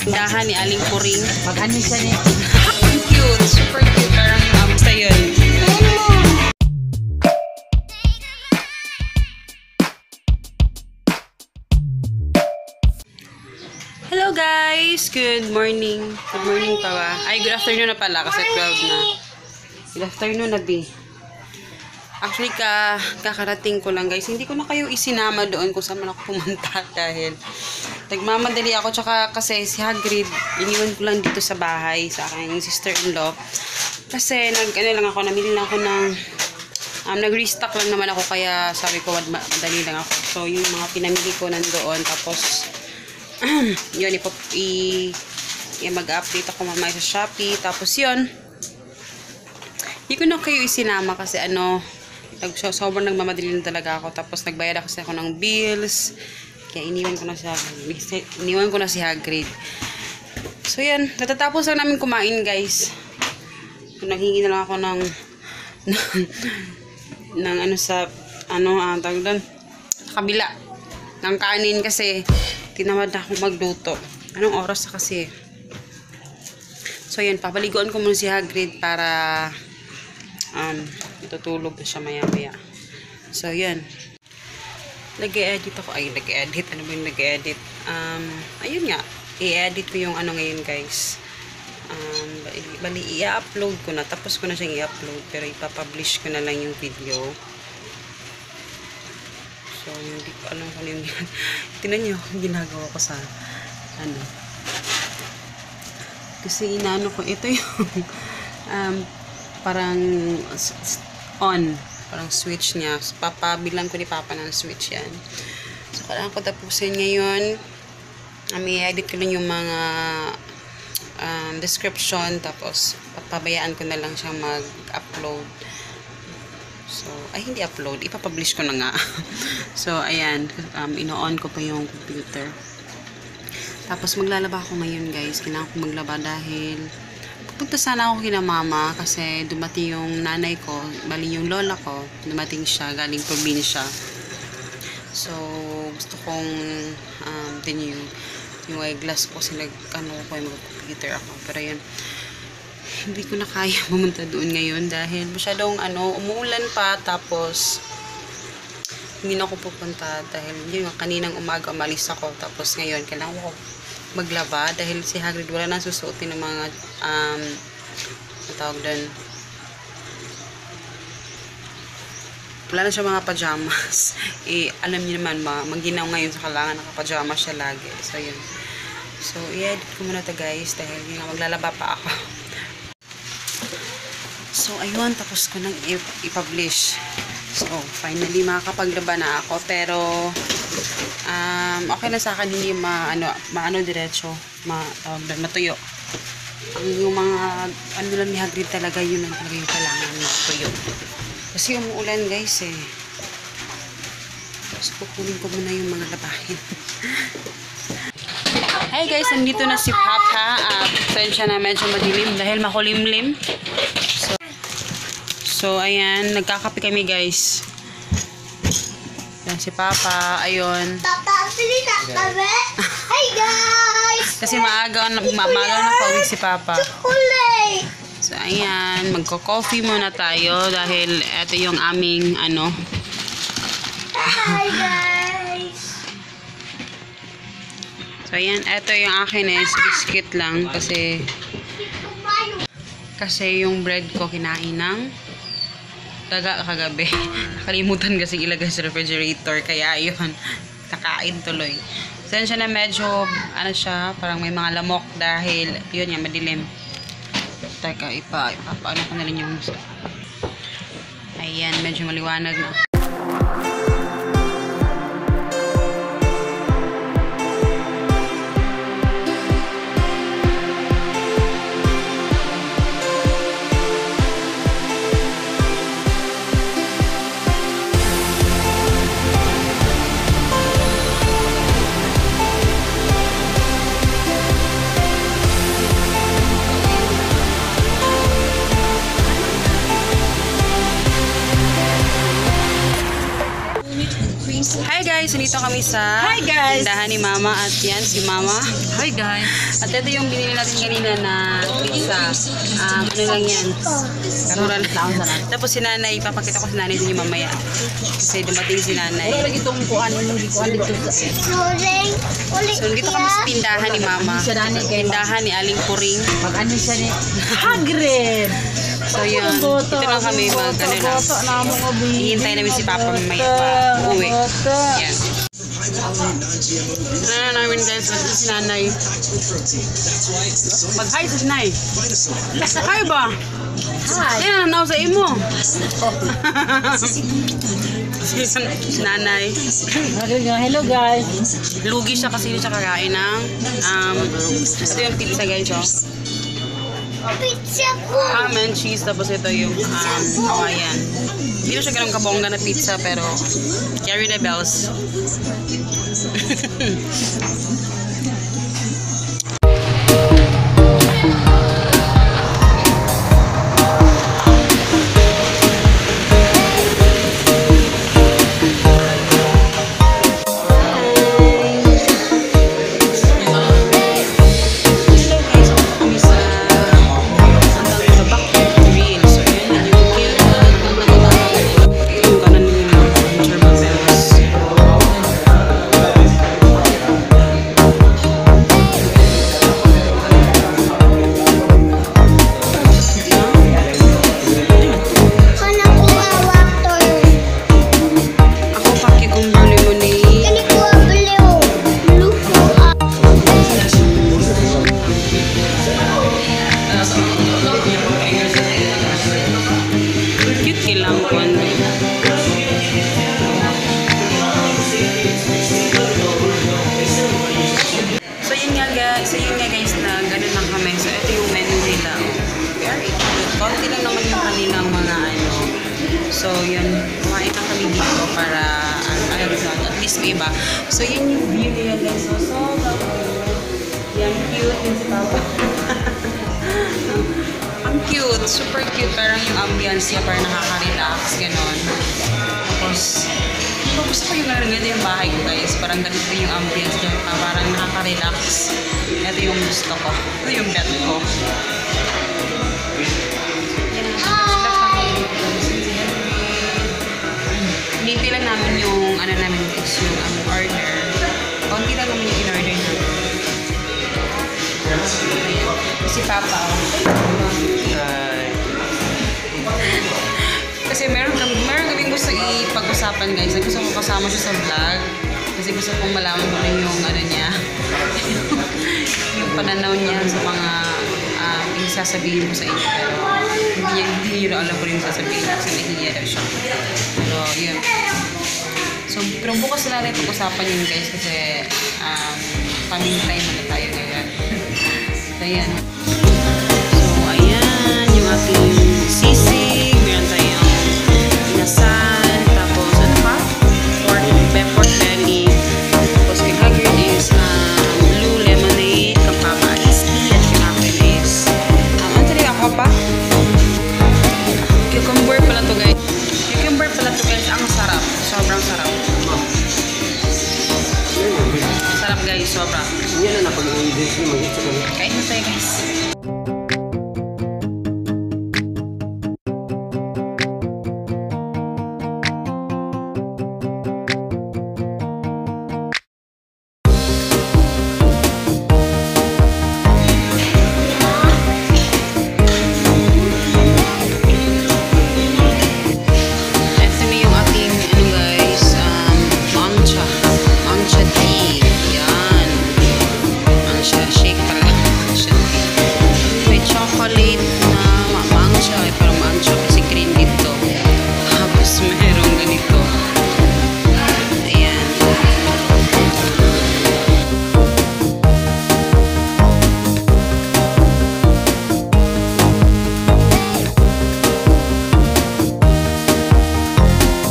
Dahan ni Aling Puring. Mag-ano siya niya. Cute. Super cute. Parang basta yun. Hello guys! Good morning. Good morning pa ba? Ay, good afternoon na pala kasi 12 na. Good afternoon na, B. Actually, kakarating ko lang guys. Hindi ko na kayo isinama doon kung saan man ako pumunta dahil nagmamadali ako. Tsaka kasi si Hagrid, iniwan ko lang dito sa bahay sa aking sister-in-law. Kasi lang ako, namili lang ako ng nag-restock lang naman ako kaya sabi ko madali lang ako. So, yung mga pinamili ko nandoon. Tapos, yun, mag-update ako mamaya sa Shopee. Tapos yun, hindi ko na kayo isinama kasi sobrang nagmamadali na talaga ako. Tapos nagbayad kasi ako ng bills. Kaya iniwan ko na si Hagrid. So yan, natatapos lang namin kumain guys. Naghingi na lang ako ng tawag doon, kabila ng kanin kasi tinamad na ako magluto. Anong oras na kasi? So yan, papaliguan ko muna si Hagrid para tutulog na siya maya-maya. So yan. Nag-e-edit ako. Ay, nag-e-edit. Ano ba yung nag-e-edit? Ayun nga. I-edit ko yung guys. Bali, i-upload ko na. Tapos ko na siyang i-upload. Pero ipapublish ko na lang yung video. So, hindi ko alam kung yung tinan nyo, ginagawa ko sa kasi inaano ko, ito yung parang parang switch niya. Papabilan ko ni Papa ng switch yan. So, kailangan ko tapusin ngayon. I-edit ko lang yung mga description. Tapos, papabayaan ko na lang siyang mag-upload. So, hindi upload. Ipapublish ko na nga. So, ayan. Ino-on ko pa yung computer. Tapos, maglalaba ako ngayon, guys. Kailangan ko maglaba dahil pupunta sana ako kina mama kasi dumating yung nanay ko, bali yung lola ko, dumating siya galing probinsya. So, gusto kong din yung eyeglass ko kasi ko yung mag-computer ako. Pero yun, hindi ko na kaya pumunta doon ngayon dahil masyadong umuulan pa, tapos hindi na ako pupunta dahil yun, kaninang umaga umalis ako, tapos ngayon kailangan ko maglaba dahil si Hagrid wala nang susuotin ng mga tawag doon, wala na siya mga pajamas. Alam niyo naman, maginaw ngayon sa kailangan naka-pajamas siya lagi. So yun, so i-edit ko muna to guys dahil yun nga, maglalaba pa ako. So ayun, tapos ko nang i-publish. So finally makakapaglaba na ako, pero okay na sa akin, hindi maano diretso, matuyo. Yung mga lang ni Hagrid talaga, yun lang talaga yung kailangan matuyo. Kasi umuulan guys eh. So kukunin ko muna yung mga labahin. Hey guys, nandito na si Papa. Pasensya na medyo madilim dahil makulimlim. So ayan, nagkakape kami guys. Yan si Papa, ayun. Hey guys! Kasi maaga na pauwi si Papa. Chocolate! So ayan, magko-coffee muna tayo dahil ito yung aming Hi guys! So ayan, ito yung akin is biscuit lang kasi yung bread ko kinain ng kagabi. Nakalimutan kasi ilagay sa refrigerator kaya ayun, nakain tuloy. Sensya na medyo siya, parang may mga lamok dahil yun nga, madilim. Teka, ipapaano ko na rin yung ayan, medyo maliwanag na. So, nito kami sa Hi, guys! tindahan ni Mama. At yan, si Mama. Hi guys! At ito yung binili natin kanina na pizza. Ano lang yan? Mura lang. Tapos si Nanay, papakita ko si Nanay din yung mamaya. Kasi dumating si Nanay. Wala lagi itong kuan dito sa... Uling. Uling. So, dito kami sa tindahan ni Mama. Tindahan ni Aling Puring. Pag ano siya ni... Hagrid! So, yun. Dito lang kami mag, ano lang. Hihintay namin si Papa mamaya pa uwi. Yan. Ano na namin guys, si Nanay. Mag-hi sa Nanay. Hi ba? Hi! Yan, nanaw sa imo. Si Nanay. Hello guys! Lugi siya kasi hindi siya kakain ng ito yung pizza guys, oh. Pizza po. Ham and cheese, tapos ito yung Hawaiian. Hindi na siya ganun kabongga na pizza, pero carry the bells. So yun nga guys, na ganun lang kami. So ito yung menu nila. Very good. Konti lang naman yung kanilang mga ano. So yun, kumain na kami dito para at least may iba. So yun yung view nila guys. So yan, cute din si Papa. Ang cute, super cute. Parang yung ambience niya parang nakaka-relax, gano'n. Tapos, gusto ko yung ganito yung bahay ko guys. Parang ganito yung ambience niya. Parang nakaka-relax. Ito yung gusto ko. Ito yung bed ko. Hinintay lang namin yung ano namin guys, yung order. Konti lang naman yung in-order namin. Si Papa. Kasi meron kaming gusto ipag-usapan guys. Gusto ko kasama siya sa vlog. Kasi gusto kong malaman ko rin yung ano niya. Yung pananaw niya sa mga yung sasabihin ko sa inyo. Pero hindi niyo na alam ko rin yung sasabihin kasi nahihiya daw siya. Pero yun. So, pero bukas na rin pag-usapan yun guys kasi family time na tayo ngayon. So, yan. So, ayan yung ating sisig. Meron tayong inasal. Tapos, ano pa? Pork belly. Tapos, kay Hagrid is blue lemonade. Kang Papa iced tea. At yung akin is ano talaga ako pa? Cucumber pala to guys. Cucumber pala to guys. Ang sarap. Sobrang sarap. Sarap guys. Sobrang. Yan na napag-i-ingredients niyo. Kain na tayo guys.